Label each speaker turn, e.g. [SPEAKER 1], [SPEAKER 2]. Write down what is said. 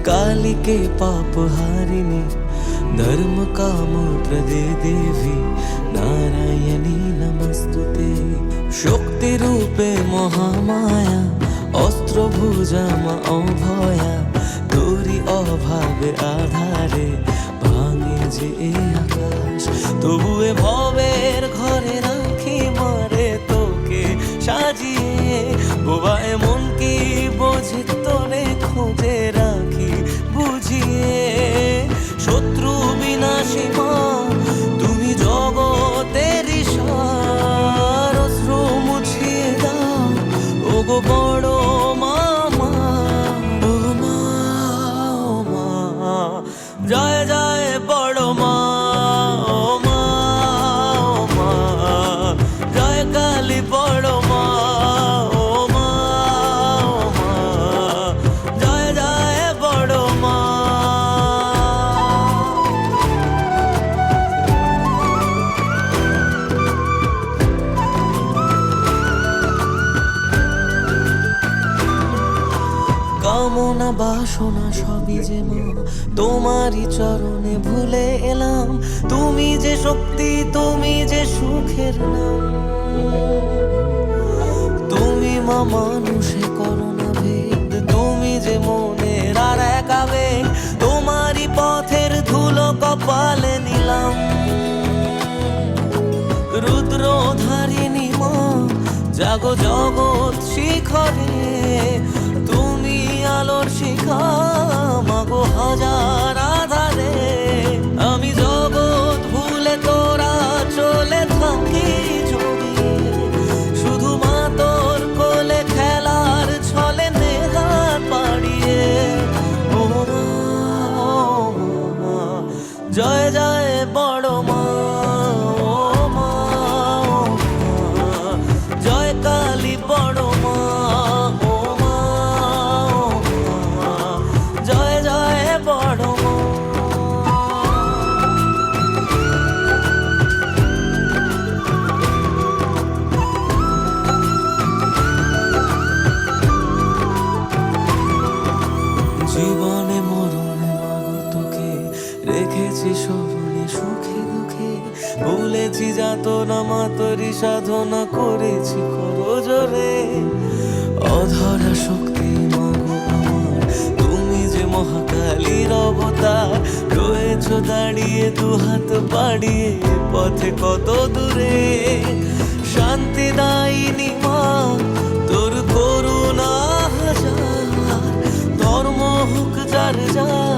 [SPEAKER 1] काली के पाप हारिणी धर्म काम प्रदे देवी नारायणी नमस्तुते। शक्ति रूपे महामाया अस्त्र भुजा मा अभया तोरी अभावे आधारे भांगे जे आकाश तबुए भवेर घरे राखी मारे तोके সাজিয়ে বোবা এমন কি বোঝে তোরে খোঁজে রাখি বুঝিয়ে শত্রু বিনাশী মা তুমি জগতের সার অশ্রু মুছিয়ে দাও ওগো বড় মামা ও মা ও মা জয় জয় বড় মা ও মা ও মা জয় কালী বড় মা ও মা ও মা জয় জয় বড় মা। কামনা বাসনা সবই যে মা তোমারই চরণে ভুলে এলাম তুমি যে শক্তি তুমি যে সুখের নাম তুমি মা মানুষে করো না ভেদ তুমি যে মনের আর এক আবেগ তোমারই পথের ধুলো কপালে নিলাম রুদ্রধারিণী মা জাগো জগৎ শিখরে তুমি আলোর শিখা মাগো হাজার আধারে আমি জগৎ ভুলে তোরা চলে থাকি জড়িয়ে শুধু মা তোর কোলে খেলার ছলে নেহাত পাড়িয়ে ও মা ও মা জয় জয় বড় মা ও মা ও মা জয় কালী বড় মা ও মা ও মা জয় জয় বড় মা। জীবনে মরণে মাগো তোকে রেখেছি স্মরণে সুখে দুঃখে ভুলেছি যাতনা মা তোরই সাধনা করেছি করজোরে অধরা শক্তি মাগো আমার তুমি যে মহাকালীর অবতার রয়েছ দাঁড়িয়ে দুহাত বাড়িয়ে পথে কত দূরে শান্তি দায়িনী মা তোর করুণা হাজার ধর্ম হোক যার যার